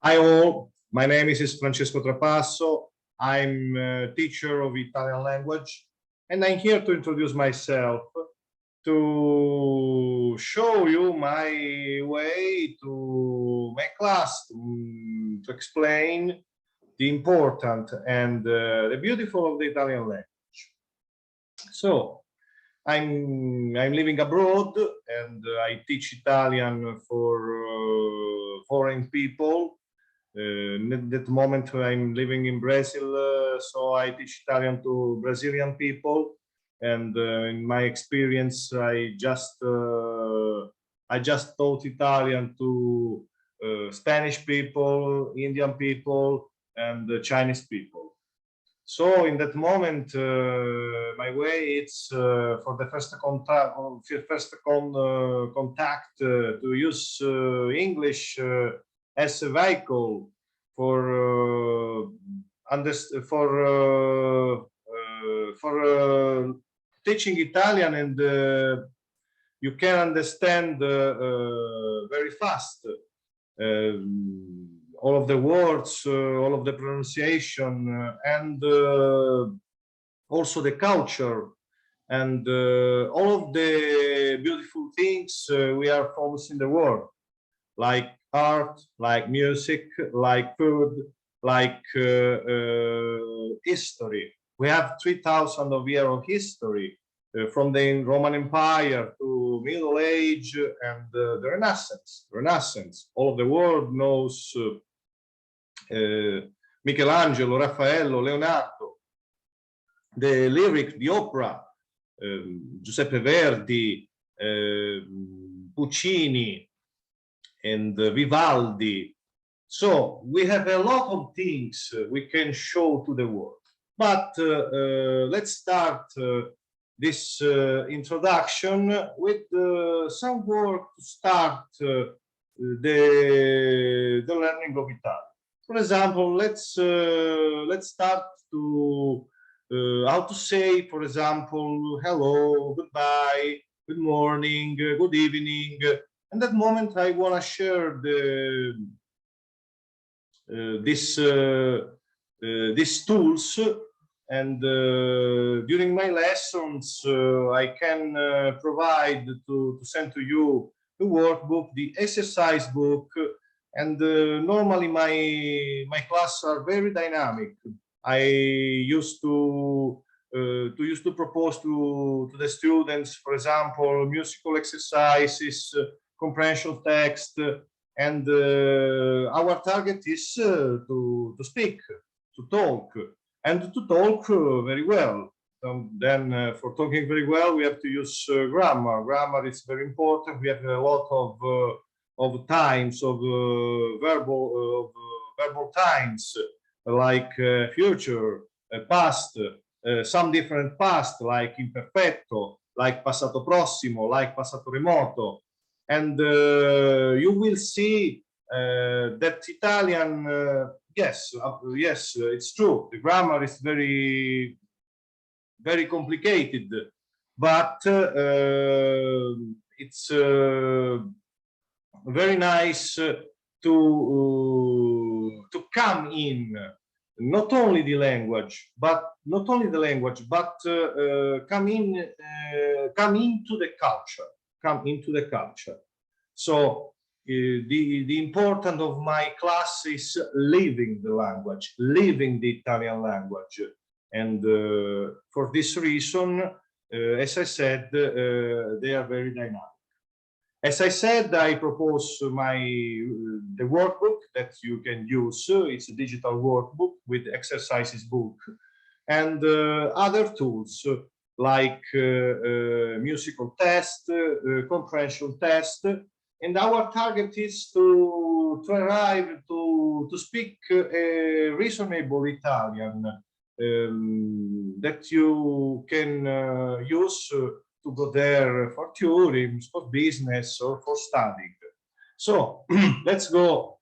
Hi all, my name is Francesco Trapasso. I'm a teacher of Italian language, and I'm here to introduce myself to show you my way to my class, to explain the important and the beautiful of the Italian language. So I'm living abroad and I teach Italian for foreign people. At that moment I'm living in Brazil, so I teach Italian to Brazilian people, and in my experience I just taught Italian to Spanish people, Indian people, and Chinese people. So in that moment, my way it's for the first contact, to use English as a vehicle for teaching Italian, and you can understand very fast all of the words, all of the pronunciation, and also the culture, and all of the beautiful things we are famous in the world, like art, like music, like food, like history. We have 3,000 of years of history, from the Roman Empire to Middle Age and the Renaissance. All of the world knows Michelangelo, Raffaello, Leonardo, the lyric, the opera, Giuseppe Verdi, Puccini, and Vivaldi. So we have a lot of things we can show to the world. But let's start this introduction with some work to start the learning of Italian. For example, let's start to how to say, for example, hello, goodbye, good morning, good evening. At that moment, I want to share these tools, and during my lessons, I can provide to send to you the workbook, the exercise book, and normally my classes are very dynamic. I used to propose to the students, for example, musical exercises, comprehension text, and our target is to speak, to talk, and to talk very well. Then for talking very well, we have to use grammar. Grammar is very important. We have a lot of times of verbal times, like future, past, some different past, like imperfetto, like passato prossimo, like passato remoto. And you will see that Italian, yes, it's true. The grammar is very, very complicated, but it's very nice to come in not only the language, but come into the culture. So the importance of my class is living the language, living the Italian language, and for this reason, as I said, they are very dynamic. As I said, I propose the workbook that you can use. It's a digital workbook with exercises book and other tools like musical test, comprehension test. And our target is to arrive to speak a reasonable Italian that you can use to go there for touring, for business, or for studying. So let's go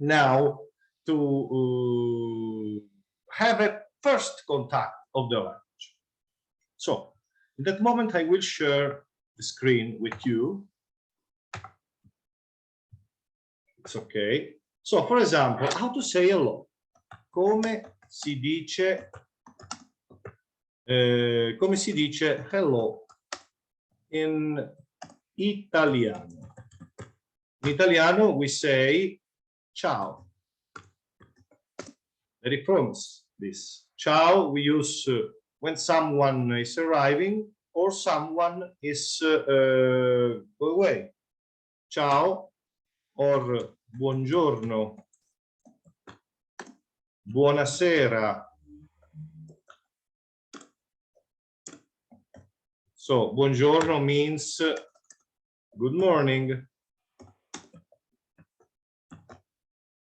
now to have a first contact of the language. So in that moment, I will share the screen with you. It's okay. So, for example, how to say hello? Come si dice hello in Italiano? In Italiano, we say ciao. Very famous, this. Ciao, we use when someone is arriving or someone is away. Ciao or buongiorno, buonasera. So, buongiorno means good morning.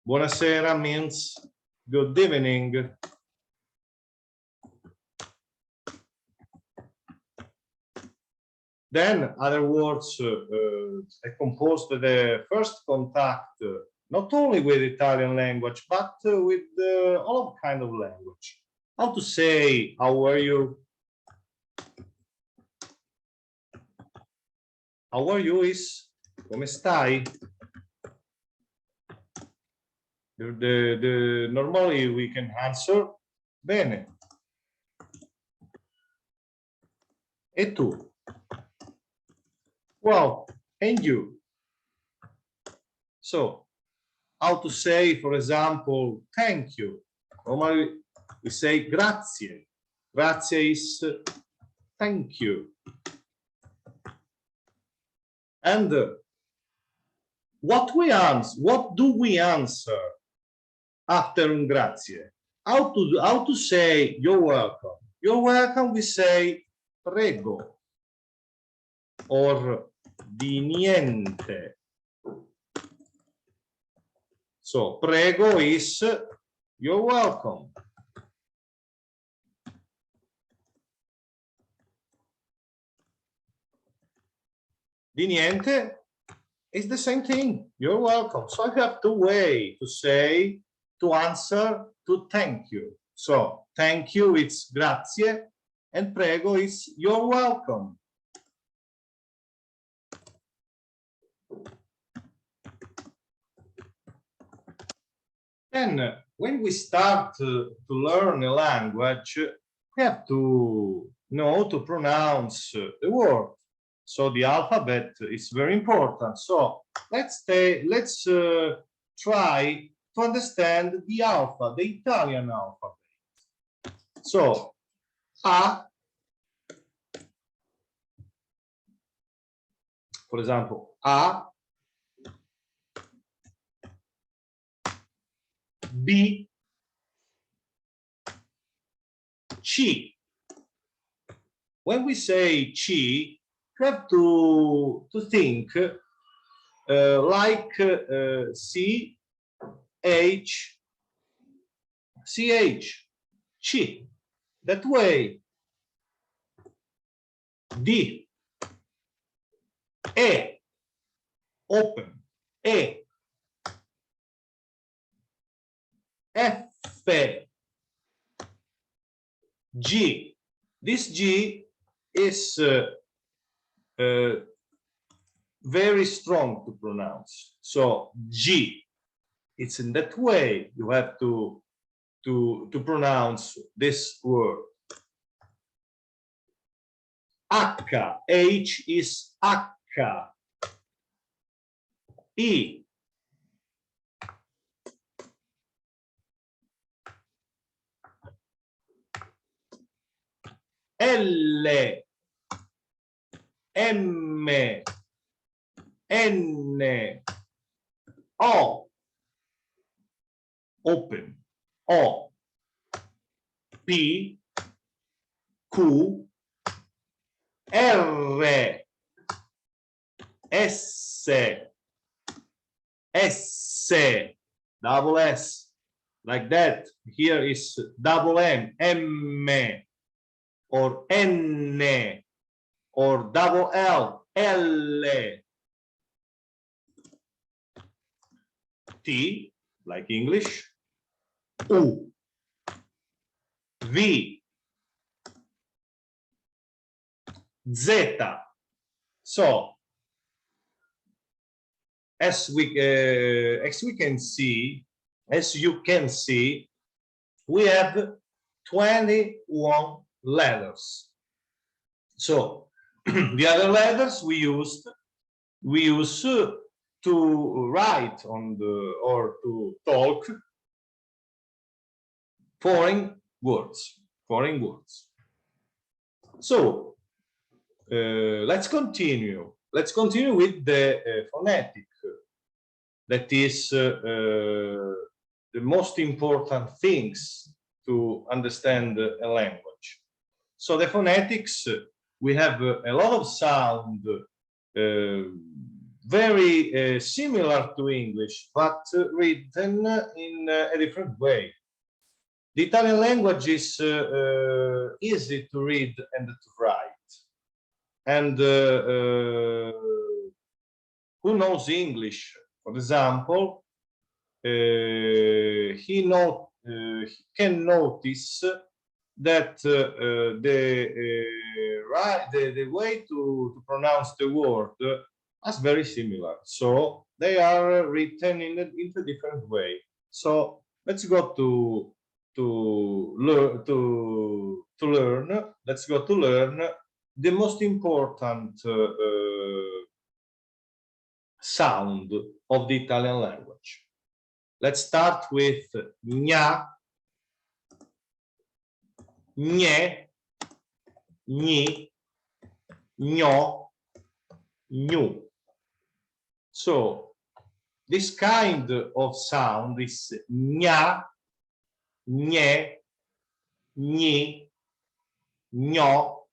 Buonasera means good evening. Then other words composed the first contact not only with Italian language, but with all kind of language. How to say, how are you? How are you is, come stai? Normally we can answer, bene. E tu? Well, and you? So, how to say, for example, thank you? Normally we say grazie. Grazie is thank you. And what do we answer after un grazie? How to say you're welcome? You're welcome, we say prego or di niente. So prego is you're welcome. Di niente is the same thing. You're welcome. So I have two ways to say, to answer, to thank you. So thank you, it's grazie, and prego is you're welcome. Then when we start to learn a language, we have to know to pronounce the word. So the alphabet is very important. So let's try to understand the Italian alphabet. So A, for example, A, B, C. When we say C, you have to think like C, H, CH, C. That way. D, E, open, E, F, G. This G is very strong to pronounce. So G, it's in that way you have to pronounce this word. H is H. E. L, M, N, O, open, O, P, Q, R, S, double S, like that. Here is double M, M, or N, or double L, L, T, like English, U, V, Z. So as you can see, we have 21 letters. So the other letters we use to write on the or to talk foreign words. So let's continue. Let's continue with the phonetic. That is the most important things to understand a language. So the phonetics, we have a lot of sound, very similar to English, but written in a different way. The Italian language is easy to read and to write. And who knows English, for example, he can notice that the way to pronounce the word is very similar. So they are written in a different way. So let's go to learn. Let's go to learn the most important sound of the Italian language. Let's start with gna, gne, gni, gno, gnu. So this kind of sound is gna, gne, gni, gno,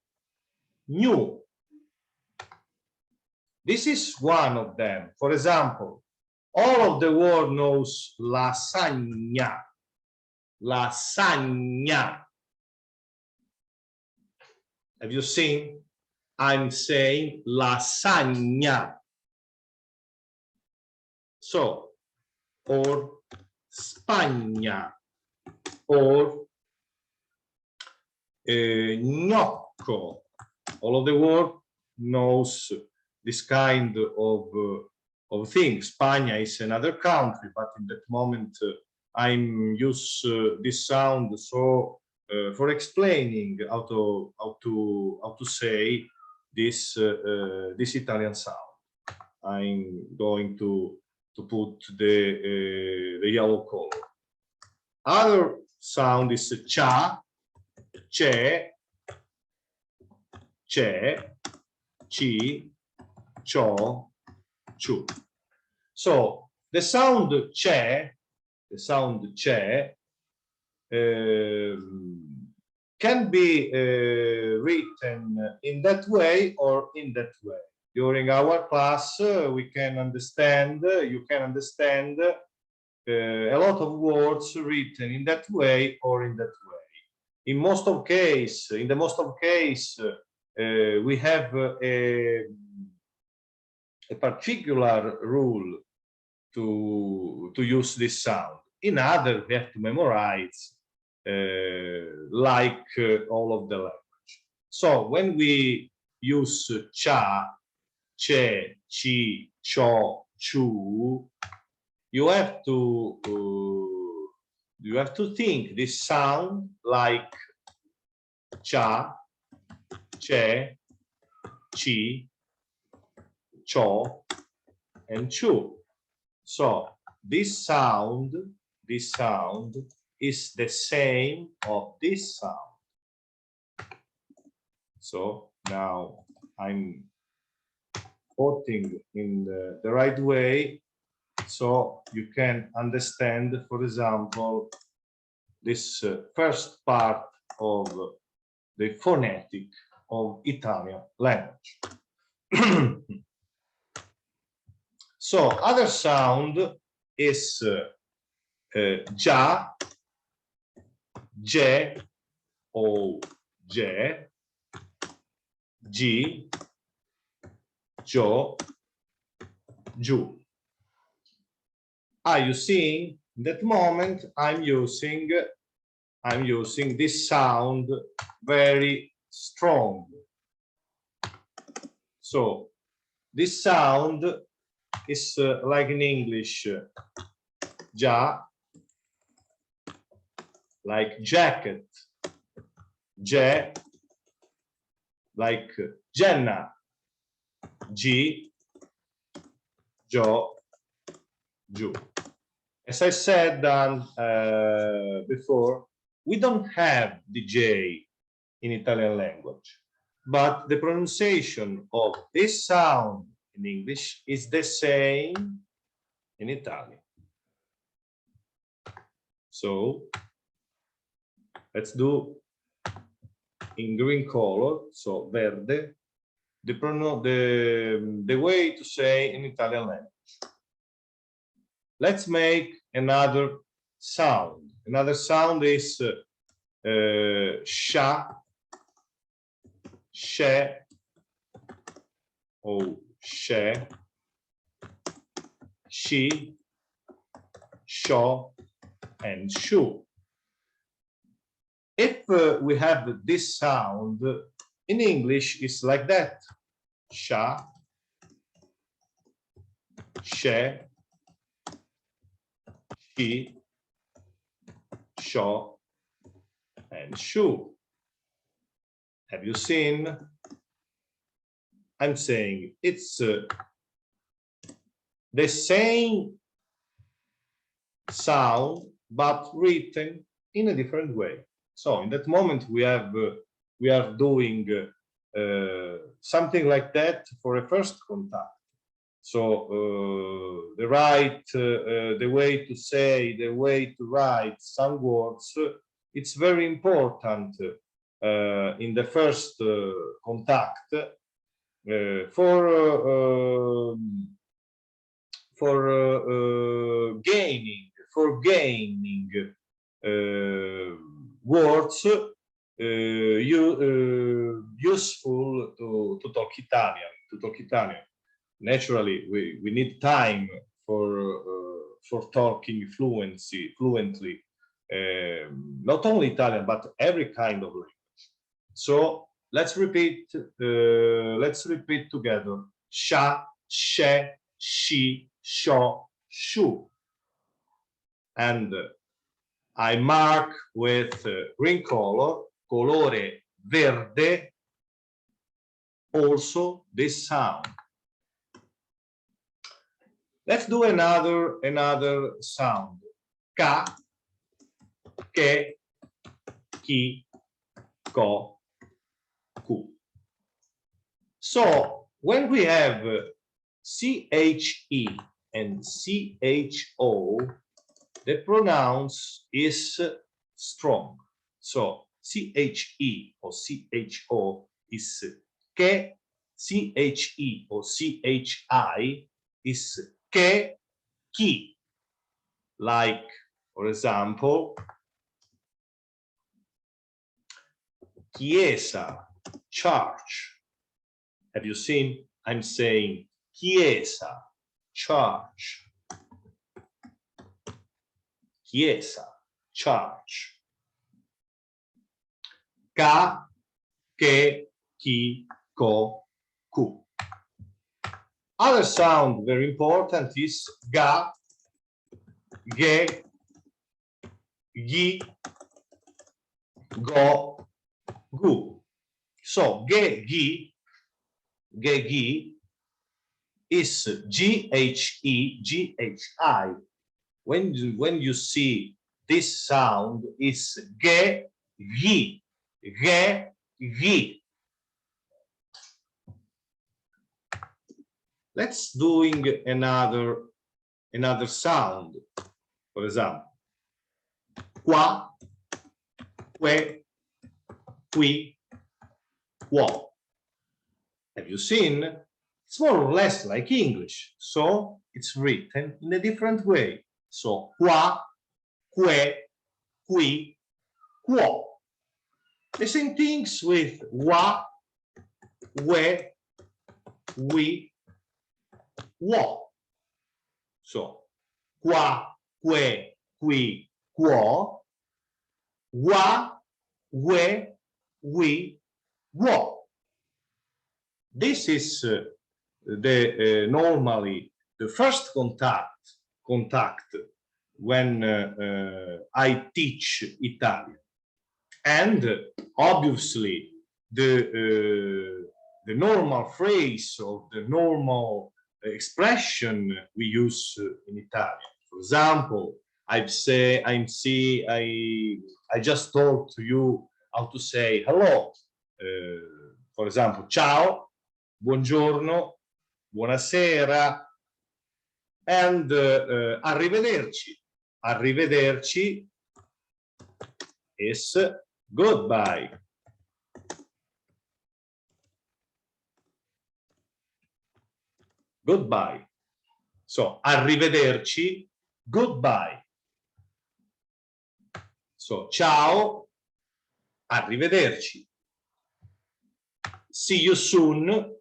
gnu. This is one of them. For example, all of the world knows lasagna. Lasagna. Have you seen? I'm saying lasagna. So, or Spagna, or gnocco. All of the world knows this kind of thing. Spain is another country, but in that moment I'm use this sound so for explaining how to say this this Italian sound. I'm going to put the yellow color. Other sound is cha, che, chi, cho, chu. So the sound che, can be written in that way or in that way. During our class, we can understand, you can understand a lot of words written in that way or in that way. In the most of case, we have a particular rule to use this sound. In other, we have to memorize like all of the language. So when we use cha, che, chi, cho, chu, you have to think this sound like cha, che, chi, cho, and chu. So this sound is the same of this sound. So now I'm putting in the right way so you can understand, for example, this first part of the phonetic of Italian language. So other sound is già, ge, o, ge, gi, gio, giù. Are you seeing? In that moment, I'm using this sound very strong. So this sound is like in English, già, like jacket, ge, like Jenna, G, Jo, Ju. As I said before, we don't have the J in Italian language, but the pronunciation of this sound in English is the same in Italian. So let's do in green color, so verde, the way to say in Italian language. Let's make another sound. Another sound is sha, she, or she, she, sho, and shu. If we have this sound in English, it's like that: sha, she, she, sho, and shu. Have you seen? I'm saying it's the same sound, but written in a different way. So in that moment, we are doing something like that for a first contact. So the way to say, the way to write some words, it's very important in the first contact for gaining words useful to talk Italian. Naturally, we need time for talking fluently, not only Italian but every kind of language. So let's repeat together: sha, she, she, sho, shu. And I mark with green color, colore verde, also this sound. Let's do another sound: ka, ke, ki, ko, ku. So when we have CHE and CHO, the pronouns is strong. So CHE or CHO is ke, CHE or CHI is ke, ki. Like, for example, chiesa, church. Have you seen? I'm saying chiesa, church. Chiesa, church. Ka, ke, ki, ko, ku. Other sound very important is ga, ge, gi, go, gu. So ge, gi is GHE, GHI. When you see this sound, is ge, gi, ge, gi. Let's doing another sound. For example, qua, que, qui, quo. Have you seen? It's more or less like English, so it's written in a different way. So qua, que, qui, quo. The same things with wa, we, we, wo. So qua, que, qui, quo, wa, we, we, wo. This is normally the first contact when I teach Italian, and obviously the normal phrase or the normal expression we use in Italian. For example, I just told to you how to say hello. For example, ciao, buongiorno, buonasera, and arrivederci. Arrivederci is goodbye. Goodbye. So, arrivederci, goodbye. So, ciao, arrivederci. See you soon,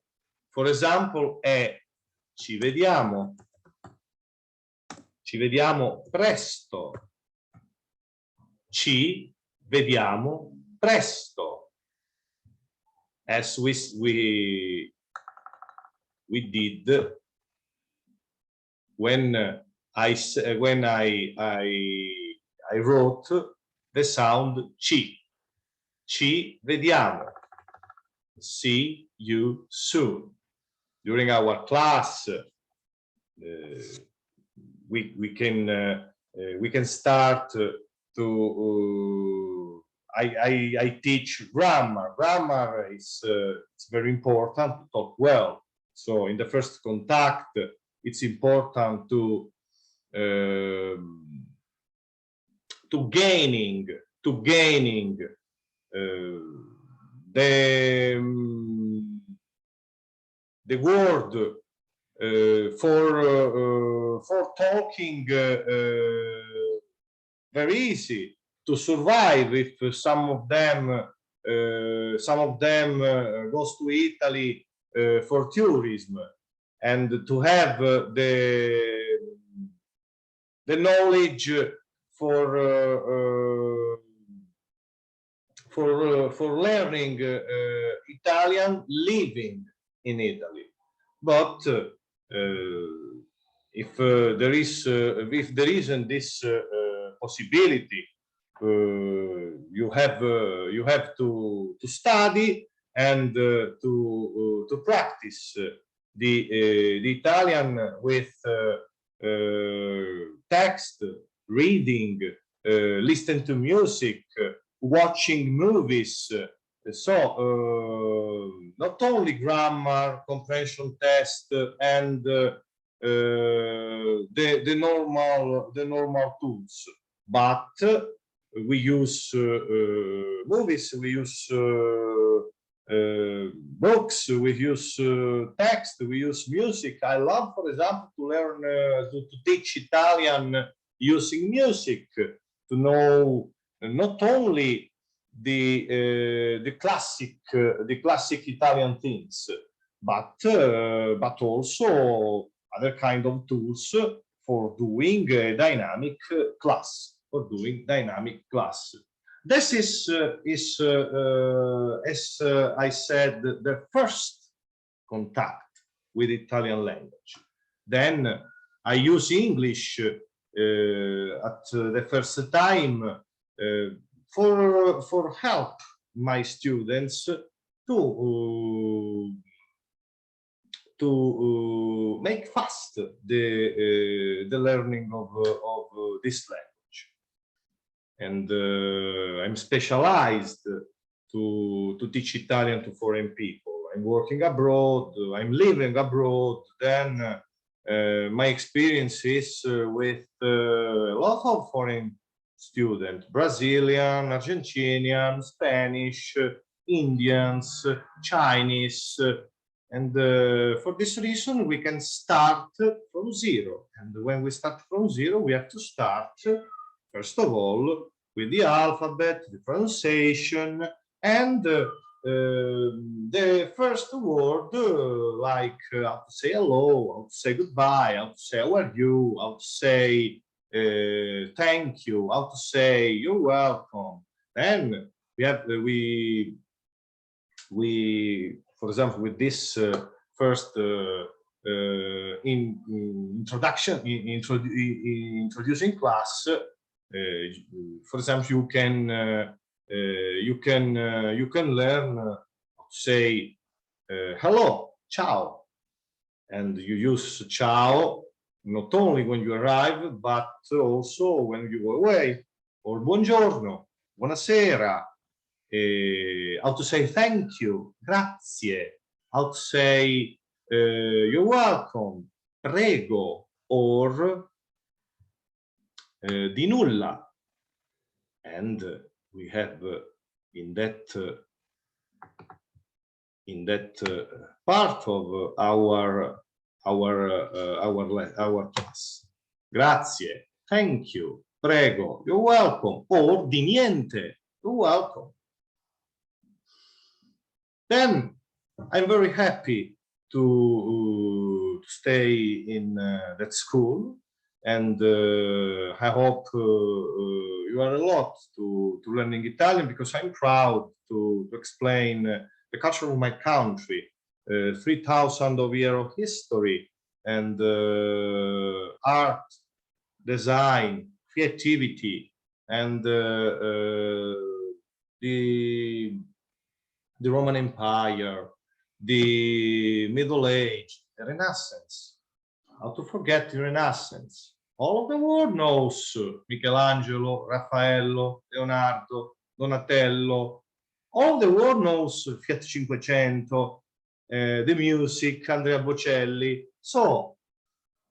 for example, è ci vediamo presto. Ci vediamo presto. As we did when I wrote the sound ci. Ci vediamo. See you soon. During our class, we can start to. I teach grammar. Grammar is it's very important to talk well. So in the first contact, it's important to gaining the word for talking very easy to survive if some of them goes to Italy for tourism, and to have the knowledge for learning Italian living in Italy. But if there isn't this possibility, you have to study and to practice the Italian with text, reading, listen to music, watching movies. So not only grammar, comprehension test, and the normal tools, but we use movies, we use books, we use text, we use music. I love, for example, to learn to teach Italian using music, to know not only the classic Italian things, but also other kind of tools for doing dynamic class. This is as I said, the first contact with Italian language. Then I use English at the first time for help my students to make fast the learning of this language. And I'm specialized to teach Italian to foreign people. I'm working abroad, I'm living abroad. Then my experience is with a lot of foreign students: Brazilian, Argentinian, Spanish, Indians, Chinese. And for this reason, we can start from zero. And when we start from zero, we have to start, first of all, with the alphabet, the pronunciation, and the first word, like how to say hello, how to say goodbye, how to say how are you, how to say thank you, how to say you're welcome. Then we have we for example, with this first in introducing class. For example, you can learn say hello, ciao, and you use ciao not only when you arrive but also when you go away, or buongiorno, buonasera, how to say thank you, grazie, how to say you're welcome, prego, or di nulla. And we have in that part of our class, grazie, thank you, prego, you're welcome, or di niente, you're welcome. Then I'm very happy to stay in that school, and I hope you are a lot to learning Italian, because I'm proud to explain the culture of my country, 3,000 of years of history, and art, design, creativity, and the Roman Empire, the Middle Age, the Renaissance. How to forget the Renaissance? All of the world knows Michelangelo, Raffaello, Leonardo, Donatello. All the world knows Fiat 500, the music, Andrea Bocelli. So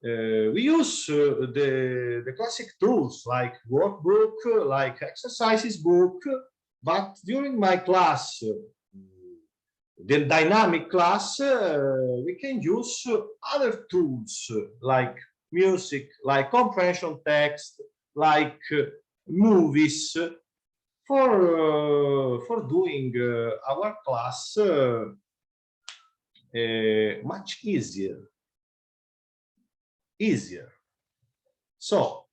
we use the classic tools like workbook, like exercises book, but during my class, the dynamic class, we can use other tools like music, like comprehension text, like movies, for doing our class much easier. So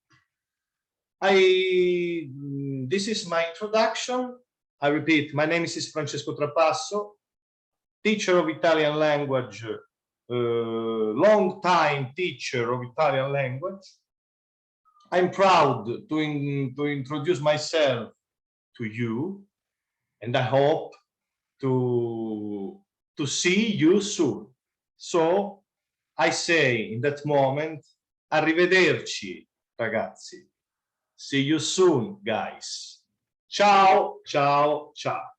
this is my introduction. I repeat, my name is Francesco Trapasso, teacher of Italian language, long-time teacher of Italian language. I'm proud to introduce myself to you, and I hope to see you soon. So I say in that moment, arrivederci, ragazzi. See you soon, guys. Ciao, ciao, ciao.